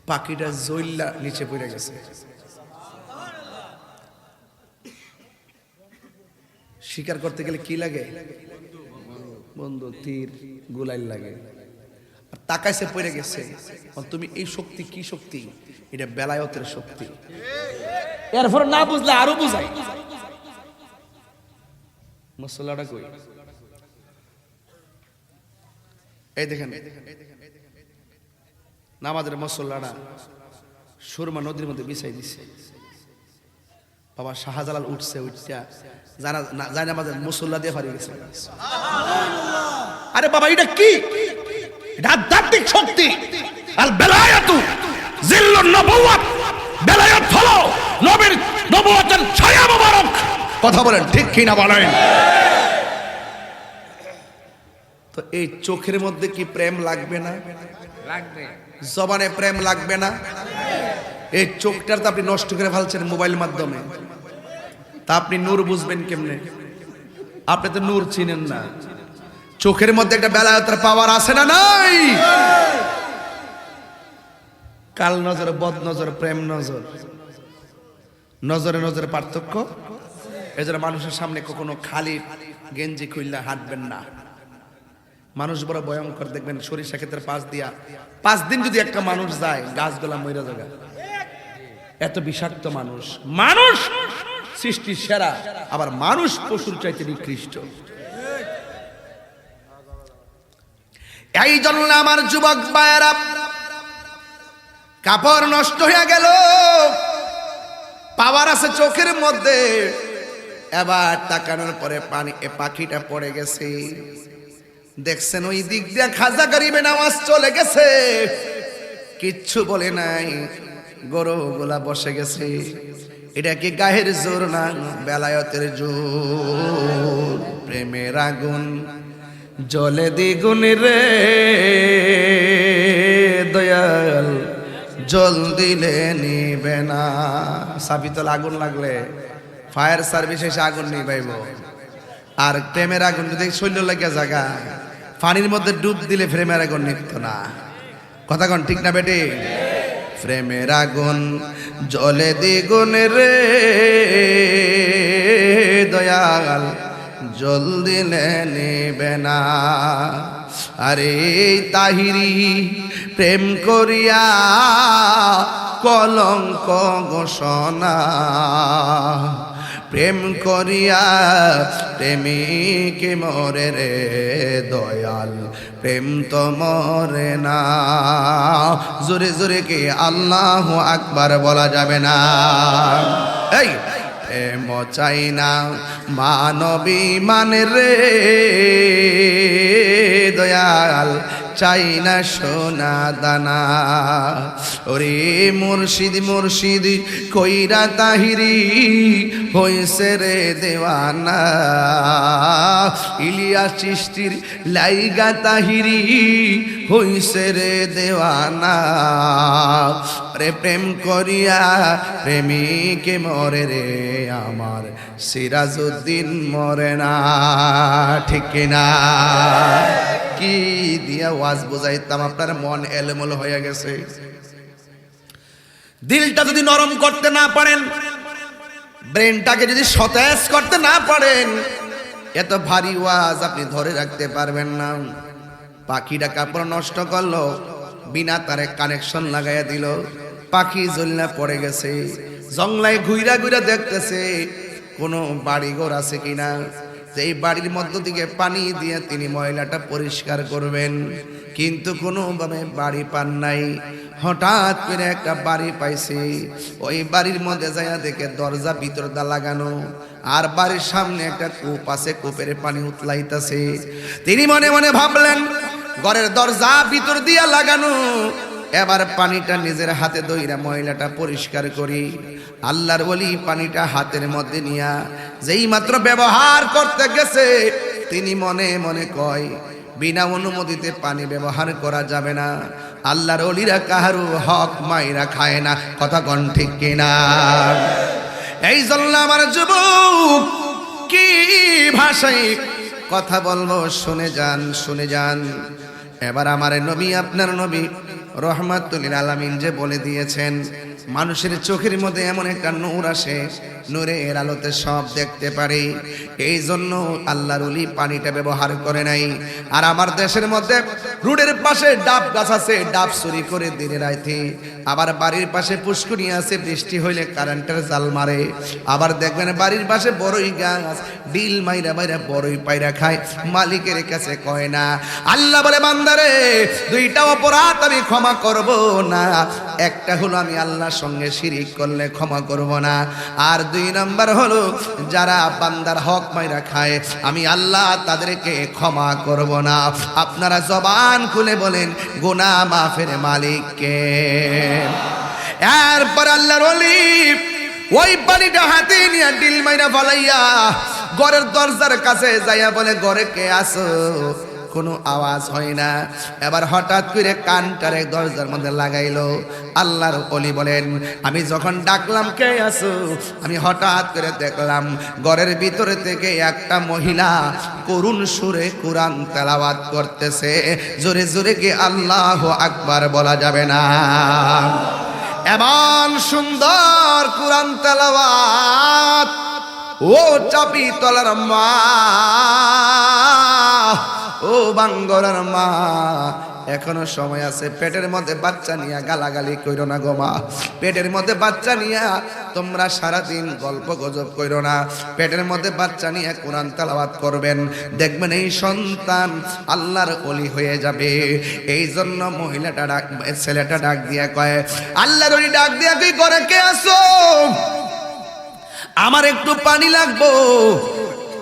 পাখিটা জইল্লা নিচে পড়ে গেছে। শিকার করতে গেলে কি লাগে? বন্ধু, তীর, গোলাইল লাগে। আর তাকাইছে পড়ে গেছে। তুমি এই শক্তি কি শক্তি? এটা বেলায়েতের শক্তি। এরপর না বুঝলে আরো বুঝাই। মশলাটা কই? এই দেখেন নামাজের মশলাটা সুরমা নদীর মধ্যে বিছাই দিছে। বাবা শাহজালাল উঠছে, উঠছে জানামাজের মুসল্লা দিয়ে হারিয়ে গেছে। আরে বাবা এটা কি? এটা আধ্যাত্মিক শক্তি। আল বেলায়াতু জিল্লুন নবুওয়াত। বেলায়াত হলো নবীর নবুয়তের ছায়া মোবারক। কথা বলেন ঠিক কিনা বলেন? তো এই চোখের মধ্যে কি প্রেম লাগবে না? লাগবে। জবানে প্রেম লাগবে না? এই চোখটার তো আপনি নষ্ট করে ফেলছেন মোবাইল মাধ্যমে, তা আপনি নূর বুঝবেন কেমনে? আপনি তো নূর চিনেন না। চোখের মধ্যে একটা বেলায়েতের পাওয়ার আছে না নাই? কাল নজর, বদ নজর, প্রেম নজর, নজরে নজরে পার্থক্য। এজন্য মানুষের সামনে কখনো খালি গেঞ্জি খুললে হাঁটবেন না। মানুষ বড় ভয়ঙ্কর, দেখবেন সরিষা ক্ষেতের পাশ দিয়া 5 দিন যদি একটা মানুষ যায় গাছগুলা মইরা যাবে, এত বিষাক্ত মানুষ। মানুষ সৃষ্টির সেরা, আবার মানুষ পশুর চাইতে নিকৃষ্ট। এই জন্য আমার যুবক ভাইয়েরা, কাপড় নষ্ট হয়ে গেল, পাওয়ার আছে চোখের মধ্যে, এবার তাকানোর পরে পাখিটা পড়ে গেছে, দেখছেন ওই দিক দিয়ে খাজা গরিবে নামাজ চলে গেছে, কিচ্ছু বলে নাই, গরুগুলা বসে গেছে। এটা কি গায়ের জোর না বেলায়েতের জোর? প্রেমের আগুন জ্বলে দ্বিগুণ রে দয়াল, জল দিলে নিবে না। সাবিতল আগুন লাগলে ফায়ার সার্ভিস এসে আগুন নিবাইব, আর প্রেমের আগুন যদি শৈল লাগিয়া জায়গা পানির মধ্যে ডুব দিলে প্রেমের আগুন নিত না। কথা কন ঠিক না বেটি? প্রেমের আগুন জ্বলে দ্বিগুণ রে দয়াল, জল দিলে নিবে না। আরে তাহিরি প্রেম করিয়া কলঙ্ক ঘোষণা, প্রেম করিয়া প্রেমিকে মরে রে দয়াল, প্রেম তো মরে না। জোরে জোরে কি আল্লাহু আকবার বলা যাবে না? এই প্রেম চাই না মানবী মানে রে দয়াল, চাই না সোনা দানা। ওরে মুর্শিদ মুর্শিদ কইরা তাহিরি হইছে রে দেওয়ানা, ইলিয়াস চিশতির লাইগা তাহিরি হইছে রে দেওয়ানা। রে প্রেম করিয়া প্রেমিকে মরে রে আমার সিরাজউদ্দিন মরে না। ঠিক কিনা? কি দিয়া ওয়াজ বুঝাইতাম, আপনার মন এলোমেল হয়ে গেছে। দিলটা যদি নরম করতে না পারেন, ব্রেনটাকে যদি সতেজ করতে না পারেন, এত ভারী ওয়াজ আপনি ধরে রাখতে পারবেন না। পাখিটা কাপড় নষ্ট করলো, বিনা তারে কানেকশন লাগাইয়া দিল, পাখি জ্বলনা পড়ে গেছে। জংলায় ঘুইরা ঘুইরা দেখতেছে কোনো বাড়িঘর আছে কিনা, এই বাড়ির মধ্য থেকে পানি দিয়ে তিনি ময়লাটা পরিষ্কার করবেন, কিন্তু কোনোভাবে বাড়ি পান নাই। হঠাৎ করে একটা বাড়ি পাইছে, ওই বাড়ির মধ্যে যাইয়া দেখে দরজা ভিতর দা লাগানো, আর বাড়ির সামনে একটা কূপ আছে, কূপের পানি উতলাইতেছে। তিনি মনে মনে ভাবলেন ঘরের দরজা ভিতর দিয়া লাগানো, এবার পানিটা নিজের হাতে দইরা ময়লাটা পরিষ্কার করি। আল্লাহর ওলি পানিটা হাতের মধ্যে নিয়া যেই মাত্র ব্যবহার করতে গেছে, তিনি মনে মনে কয় বিনা অনুমতিতে পানি ব্যবহার করা যাবে না। আল্লাহর ওলিরা কাহারু হক মাইরা খায় না। কথা কন ঠিক কিনা? এই জন্য আমার যুবক কি ভাষায় কথা বলবো, শুনে যান, শুনে যান। এবার আমার নবী, আপনার নবী রহমাতুল লিল আলামিন যে বলে দিয়েছেন, মানুষের চোখের মধ্যে এমন একটা নূর আসে, নূরের আলোতে সব দেখতে পারে। এই জন্য আল্লাহর ওলি পানিটা ব্যবহার করে নাই। আর আমার দেশের মধ্যে রোডের পাশে ডাব গাছ আছে, ডাব চুরি করে দিনে রাইতে। আবার বাড়ির পাশে পুষ্করিণী আছে, বৃষ্টি হইলে কারেন্টের জাল মারে। আবার দেখবেন বাড়ির পাশে বড়ই গাছ, ডিল মাইরা মাইরা বড়ই পাইরা খায়, মালিকের কাছে কয় না। আল্লাহ বলে বান্দারে, দুইটা অপরাধ আমি ক্ষমা করব না। একটা হলো আমি আল্লাহর সঙ্গে শিরিক করলে ক্ষমা করব না, আর 2 নাম্বার হলো যারা বান্দার হক মাইরা খায়, আমি আল্লাহ তাদেরকে ক্ষমা করব না। আপনারা জবান খুলে বলেন গুনাহ মাফের মালিককে। এরপর আল্লাহর ওলি ওই পানিটা হাতে নিয়ে ডিল মাইরা ফলাইয়া ঘরের দরজার কাছে যাইয়া বলে, ঘরে কে আসো? কোনো আওয়াজ হয় না। এবার হঠাৎ করে কানটারে দরজার মধ্যে লাগাইলো। আল্লাহর ওলি বলেন, আমি যখন ডাকলাম কে আছো, আমি হঠাৎ করে দেখলাম ঘরের ভিতরে থেকে একটা মহিলা করুণ সুরে কোরআন তেলাওয়াত করতেছে। জোরে জোরে কি আল্লাহু আকবার বলা যাবে না? এমন সুন্দর কোরআন তেলাওয়াত। ও চাপি তলার মা, ও বাঙ্গরার মা, এখনো সময় আছে। পেটের মধ্যে বাচ্চা নিয়ে গালাগালি কইরো না গো মা। পেটের মধ্যে বাচ্চা নিয়ে তোমরা সারাদিন গল্প গজব কইরো না। পেটের মধ্যে বাচ্চা নিয়ে কোরআন তেলাওয়াত করবেন, দেখবেন এই সন্তান আল্লাহর ওলি হয়ে যাবে। এই জন্য মহিলাটা ডাক, ছেলেটা ডাক দিয়া কয়, আল্লাহর ওলি ডাক দিয়া কই, ঘরে কে আছো? আমার একটু পানি লাগবো।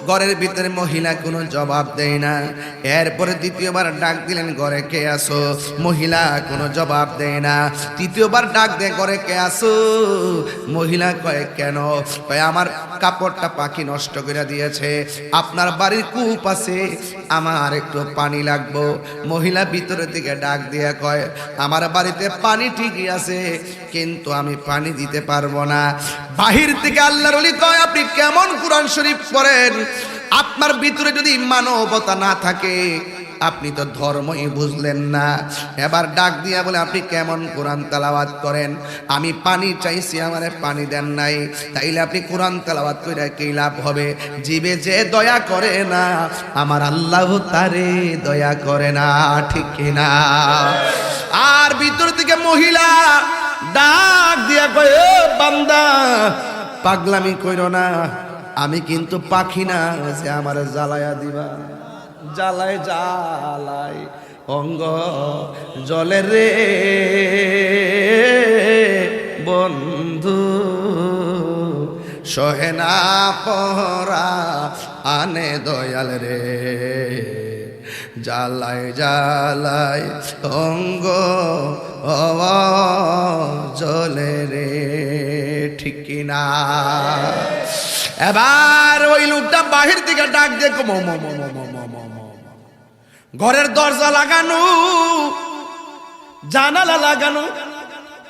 ঘরের ভিতরে মহিলা কোনো জবাব দেয় না। এরপরে দ্বিতীয়বার ডাক দিলেন, ঘরে কে আছো? মহিলা কোনো জবাব দেয় না। তৃতীয়বার ডাক দেয়, ঘরে কে আছো? মহিলা কয়, কেন? কয়, আমার কাপড়টা পাখি নষ্ট করে দিয়েছে, আপনার বাড়ির কূপ আছে, আমার একটু পানি লাগবো। মহিলা ভিতরের দিকে ডাক দিয়ে কয়, আমার বাড়িতে পানি ঠিকই আছে, কিন্তু আমি পানি দিতে পারবো না। বাহির থেকে আল্লাহর ওলি কয়, আপনি কেমন কোরআন শরীফ পড়েন? আপনার ভিতরে যদি মানবতা না থাকে, আপনি তো ধর্মই বুঝলেন না। এবার ডাক দিয়া বলে, আপনি কেমন কোরআন তেলাওয়াত করেন? আমি পানি চাইছি, আমারে পানি দেন নাই, তাইলে আপনি কোরআন তেলাওয়াত কইরা কি লাভ হবে? জীবে যে দয়া করে না, আমার আল্লাহ তারে দয়া করে না, ঠিক কিনা? আর ভিতর থেকে মহিলা ডাক দিয়া কয়, ও বান্দা, পাগলামি কইরো না, আমি কিন্তু পাখি না যে আমার জ্বালায়া দিবা। জ্বালায় জ্বালায় অঙ্গ জলে রে বন্ধু, সহে না পরা আনে দয়াল রে, জ্বালায় জ্বালায় অঙ্গ জলে রে, ঠিক কিনা? এবার ওই লোকটা বাহির থেকে ডাক দিয়ে, ঘরের দরজা লাগানো, জানালা লাগানো,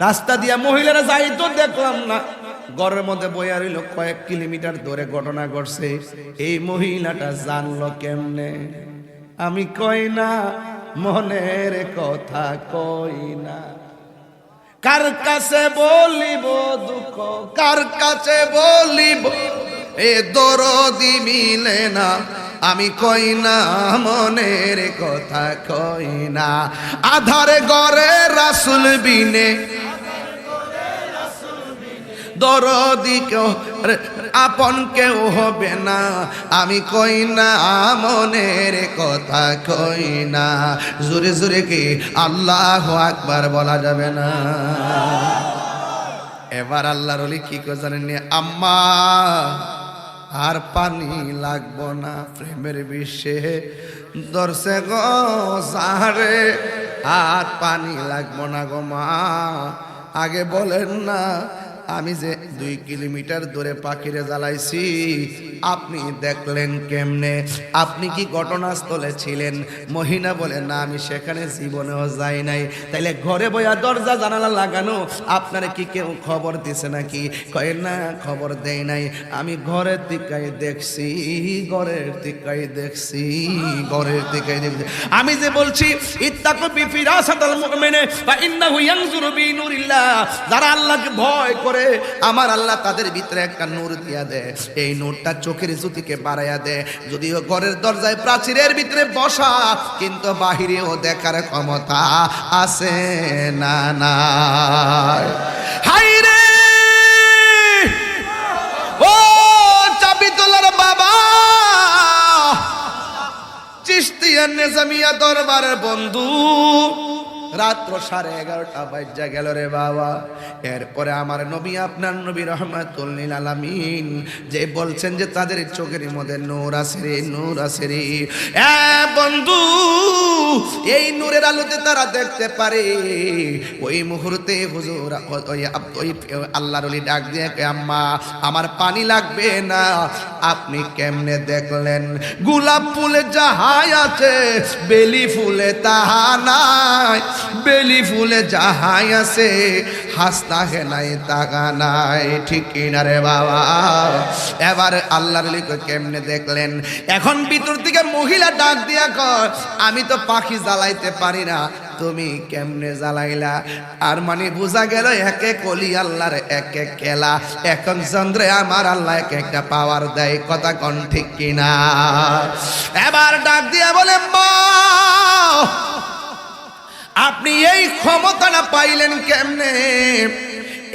রাস্তা দিয়া মহিলারা যাই তো দেখলাম না। ঘরের মধ্যে বইয়া রইল, কয়েক কিলোমিটার দূরে ঘটনা ঘটছে। এই মহিলাটা জানলো কেমনে? আমি কই না, মনের কথা কই না, কার কাছে বলিব দুঃখ, কার কাছে বলিব এ দরদি মিলে না। আমি কই না, মনের কথা কই না। আধারে ঘরে রাসূল বিনে, দরদি কেউ আপন কেউ হবে না। আমি কই না, মনের কথা কই না। জোরে জোরে কি আল্লাহু আকবার বলা যাবে না? এবার আল্লাহর ওলি কি করে জানেন? আম্মা আর পানি লাগবো না, প্রেমের বিশ্বে দর্শে গো সাহারে, আর পানি লাগবো না গো মা। আগে বলেন না, আমি যে 2 কিলোমিটার দূরে পাখিরে জ্বালাইছি, আপনি দেখলেন কেমনে? আপনি কি ঘটনাস্থলে ছিলেন? মহিলা বলে, না, আমি সেখানে জীবনেও যাই নাই। তাইলে ঘরে বইয়া দরজা জানালা লাগানো, আপনারে কি কেউ খবর দিছে নাকি? কয় না, খবর দেয় নাই। আমি ঘরের দিকাই দেখছি, ঘরের দিকাই দেখছি, ঘরের দিকাই দেখছি। আমি যে বলছি, ইত্তাকু বিফিরাসাতাল মুমিনে ফা ইন্নাহু ইয়ানজুরু বিনুরিল্লাহ, যারা আল্লাহকে ভয় করে আমার আল্লাহ তাদের ভিতরে একটা নূর দিয়া দেয়। এই নূরটা চোখের জ্যোতিকে বাড়াইয়া দেয়। যদিও ঘরের দরজায় প্রাচীরের ভিতরে বসা, কিন্তু বাহিরেও দেখার ক্ষমতা আছে না নাই? হাই রে ও চাবি তোলার বাবা, চিশতিয়া নিজামিয়া দরবারের বন্ধু, রাত্র 11:30 বাজে গেল রে বাবা। এরপরে আমার নবী, আপনার নবী রহমাতুল লিল আলামিন, যে বলছেন যে তাদের চোখের মধ্যে নূর আছে রে, নূর আছে রে। বন্ধু, এই নূরের আলোতে তারা দেখতে পারে। ওই মুহূর্তে হুজুর ওই আল্লাহর ওলি ডাক দিয়ে, আম্মা আমার পানি লাগবে না, আপনি কেমনে দেখলেন? গোলাপ ফুলে যাহাই আছে বেলি ফুলে তাহা নাই, বেলি ফুলে যাহাই আছে হাসনা হেনাই তাহা নাই। ঠিক কিনা রে বাবা? এবার আল্লাহর লিখে কেমনে দেখলেন? এখন ভিতর থেকে মহিলা ডাক দিয়া কর, আমি তো পাখি জ্বালাইতে পারি না, তুমি কেমনে জ্বালাইলা? আর মানে বোঝা গেল এক এক অলি আল্লাহর এক এক খেলা, এখন চন্দ্রে আমার আল্লাহ এক একটা পাওয়ার দেয়। কথা কোন ঠিক কিনা? এবার ডাক দিয়া বলে, মা আপনি এই ক্ষমতাটা পাইলেন কেমনে?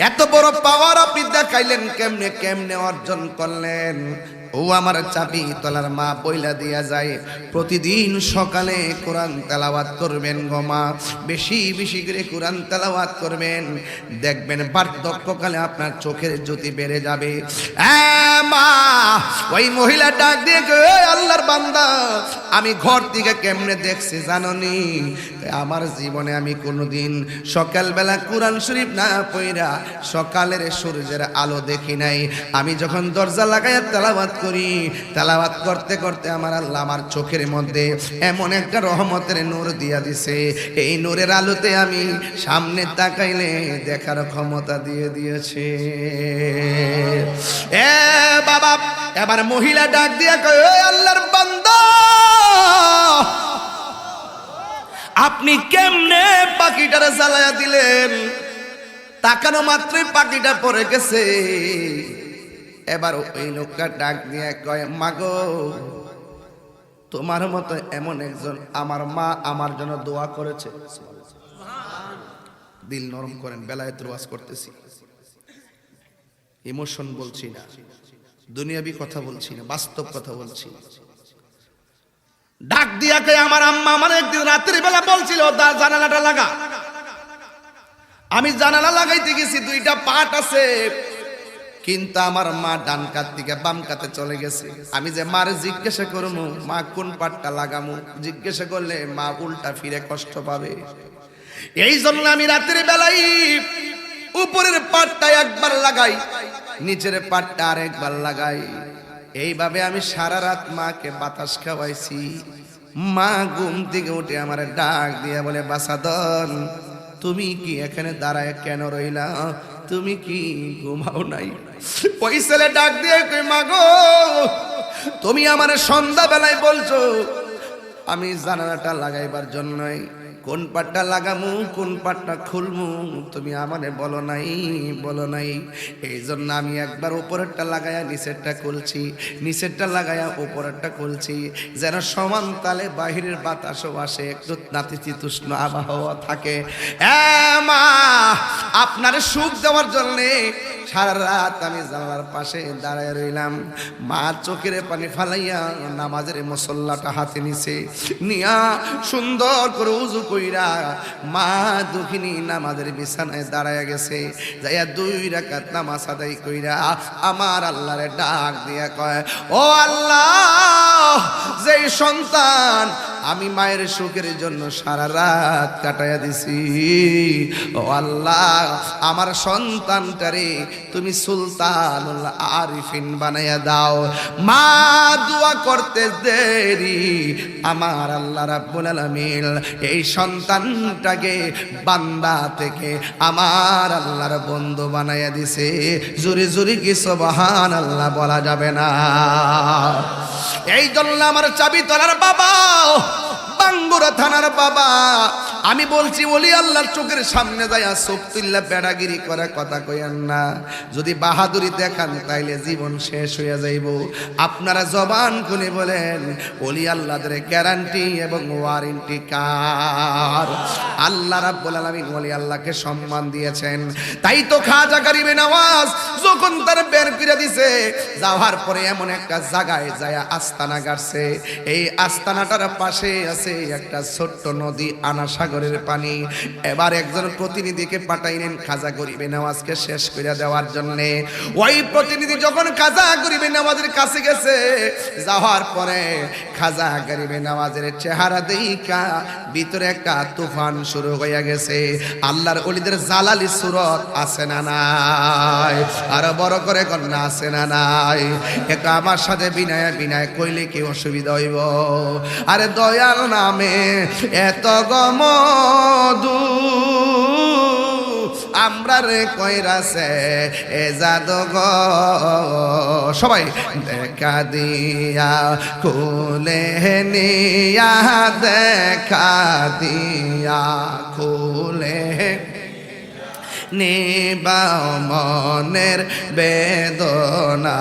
এত বড় পাওয়ার আপনি দেখাইলেন কেমনে? কেমনে অর্জন করলেন? ও আমার চাবি তলার মা বইলা দিয়া যায়, প্রতিদিন সকালে কোরআন তেলাওয়াত করবেন গো মা, বেশি বেশি করে কোরআন তেলাওয়াত করবেন, দেখবেন বার্ধক্যকালে আপনার চোখের জ্যোতি বেড়ে যাবে। মা ওই মহিলা ডাক দিয়ে আল্লাহর বান্দা, আমি ঘর থেকে কেমনে দেখছি জাননি? আমার জীবনে আমি কোনোদিন সকালবেলা কোরআন শরীফ না পড়া সকালের সূর্যের আলো দেখি নাই। আমি যখন দরজা লাগাইয়া তেলাওয়াত করি, তেলাওয়াত করতে করতে আমার আল্লাহ আমার চোখের মধ্যে এমন একটা রহমতের নূর দিয়া দিছে, এই নূরের আলোতে আমি সামনে তাকাইলে দেখার ক্ষমতা দিয়ে দিয়েছে। এ বাবা, এবার মহিলা ডাক দিয়া কয়, ও আল্লাহর বান্দা, আপনি কেমনে পাখিটারে জ্বালায়া দিলেন? তাকানো মাত্রই পাখিটা পড়ে গেছে। এবার ওই লোকটা ডাক দিয়ে কয়, মাগো তোমার মতো এমন একজন আমার মা আমার জন্য দোয়া করেছে। দিল নরম করেন, বেলায়েতের ওয়াজ করতেছি, ইমোশন বলছি না, দুনিয়াবি কথা বলছি না, বাস্তব কথা বলছি। ডাক দিয়া কয়, আমার আম্মা আমার একদিন রাত্রি বেলা বলছিল জানালাটা লাগা। আমি জানালা লাগাইতে গেছি, দুইটা পাট আছে, কিন্তু আমার মা ডান কাত থেকে বাম কাতে চলে গেছে। আমি যে মারে জিজ্ঞাসা করবো মা কোন পাটটা লাগামু, জিজ্ঞাসা করলে মা উল্টা ফিরে কষ্ট পাবে। এই জন্য আমি রাতের বেলায় উপরের পাটটা একবার লাগাই, নিচের পাটটা আরেকবার লাগাই। এইভাবে আমি সারা রাত মাকে বাতাস খাওয়াইছি। মা ঘুম থেকে উঠে আমার ডাক দিয়ে বলে, বাসাদন তুমি কি এখানে দাঁড়ায় কেন রইলা? তুমি কি ঘুমাও নাই? ওই ছেলে ডাক দিয়ে কই, মা গো তুমি আমার সন্ধ্যা বেলায় বলছো আমি জানালাটা লাগাইবার জন্যই, কোন পাটটা লাগামু কোন পাটটা খুলমু তুমি আমারে বলো নাই। এই জন্য আমি একবার উপরেরটা লাগায়া নিচেরটা খুলছি, নিচেরটা লাগায়া উপরেরটা খুলছি, যেন সমান তালে বাহিরের বাতাসও আসে, একটু নাতিশীতোষ্ণ আবহাওয়া থাকে। মা আপনার সুখ দেওয়ার জন্যে সারা রাত আমি জানালার পাশে দাঁড়ায় রইলাম। মা চোখের পানি ফালাইয়া নামাজের মুসল্লাটা হাতে নিছে, নিয়া সুন্দর করে উজু কইরা মা দুঃখিনী নামাজের বিছানায় দাঁড়ায় গেছে। যাইয়া 2 রাকাত নামাজ আদায় কইরা আমার আল্লাহরে ডাক দিয়া কয়, ও আল্লাহ, যেই সন্তান আমি মায়ের সুখের জন্য সারা রাত কাটাইয়া দিছি, ও আল্লাহ আমার সন্তানটারে তুমি সুলতানুল আরিফিন বানাইয়া দাও। মা দোয়া করতে দেরি, আমার আল্লাহ রাব্বুল আলামিন এই সন্তানটাকে বান্দা থেকে আমার আল্লাহর বন্ধু বানাইয়া দিছে। জোরে জোরে কি সুবহানাল্লাহ বলা যাবে না? এই জন্য আমার চাবি তলার বাবা, বাঙ্গুরা থানার বাবা, আমি বলছি ওলি আল্লাহর চোখের সামনে যায়া সবতুল্লাহ বেড়াগিরি করা কথা কইেন না। যদি বাহাদুরি দেখান তাইলে জীবন শেষ হয়ে যাইব। আপনারা জবান খুলে বলেন ওলি আল্লাহদের গ্যারান্টি এবং ওয়ারেন্টি কার? আল্লাহ রাব্বুল আলামিন ওলি আল্লাহকে সম্মান দিয়েছেন। তাই তো খাজা গরিবে নওয়াজ যখন তার বের করে দিছে, যাওয়ার পরে এমন একটা জায়গায় যায়া আস্তানা গাড়ছে। এই আস্তানাটার পাশে আছে একটা ছোট্ট নদী, আনাসাগর সাগরের পানি। এবার একজন প্রতিনিধিকে পাঠাইলেন খাজা গরিবে নওয়াজকে শেষ করে দেওয়ার জন্য। ওই প্রতিনিধি যখন খাজা গরিবে নওয়াজের কাছে গেছে, যাওয়ার পরে খাজা গরিবে নওয়াজের চেহারা দেখা ভিতরে একটা তুফান শুরু হয়ে গেছে। আল্লাহর ওলিদের জালালি সুরত আছে না নাই? আরো বড় করে কন্যা আছে না নাই? এটা আমার সাথে বিনয় বিনয় কইলে কি অসুবিধা হইব? আরে দয়াল নামে এত গমদু আমরা রে কইরাছে এ জাদুঘর। সবাই দেখা দিয়া খুলে নিয়া, দেখা দিয়া খুলে নিবাও মনের বেদনা,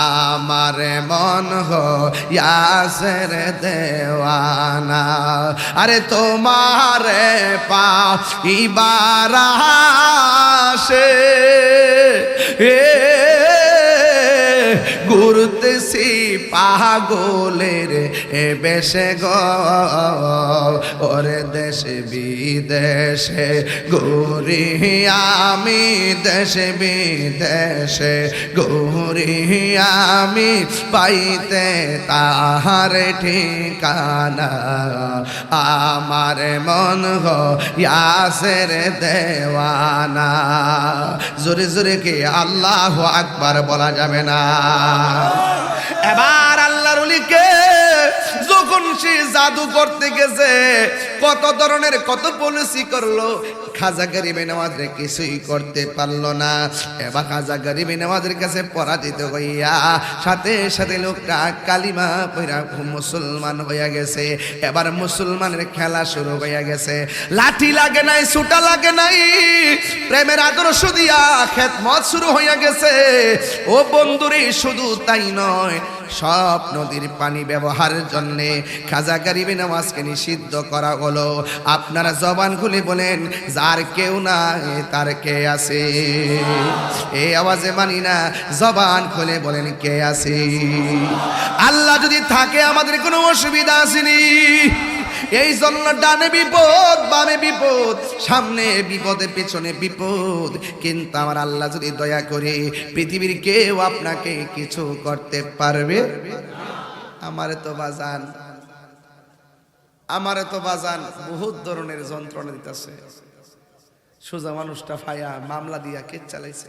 আমার মন হইয়াছের দেওয়ানা। আরে তোমারে পাইবার আশে ঘুরতেছি পাগলের বেশে গো, ওরে দেশে বিদেশে ঘুরি আমি, দেশে বিদেশে ঘুরি আমি, পাইতে তাহার ঠিকানা, আমার মন হইয়াছের দেওয়ানা। জোরে জোরে কি আল্লাহু আকবার বলা যাবে না? এবার আল্লাহর ওলিকে যখন সে জাদু করতে গেছে, কত ধরনের কত পলিসি করলো, খাজা গরিবে নওয়াজরে কিছুই করতে পারলো না। এবার খাজা গরিবে নওয়াজের কাছে পরাজিত হইয়া সাথে সাথে লোকটা কালিমা পড়া মুসলমান হইয়া গেছে। এবার মুসলমানের খেলা শুরু হইয়া গেছে। লাঠি লাগে নাই, ছুটা লাগে নাই, প্রেমের আদর্শ দিয়া খেদমত শুরু হইয়া গেছে। ও বন্ধুরে, শুধু তাই নয়, সব নদীর পানি ব্যবহারের জন্য খাজা গরিবে নওয়াজকে নিষিদ্ধ করা হলো। আপনারা জবান খুলে বলেন, যার কেউ নাই তার কে আছে? এই আওয়াজে মানি না, জবান খুলে বলেন কে আছে? আল্লাহ যদি থাকে আমাদের কোনো অসুবিধা আসেনি। এই জন্য ডানে বিপদ, বামে বিপদ, সামনে বিপদে পেছনে বিপদ, কিন্তু আমার আল্লাহ যদি দয়া করে পৃথিবীর কেউ আপনাকে কিছু করতে পারবে? আমারে তো বাজান বহুত ধরনের যন্ত্রণা দিতেছে। সোজা মানুষটা ফায়া মামলা দিয়া কে চালাইছে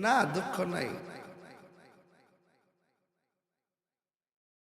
না, দুঃখ নাই।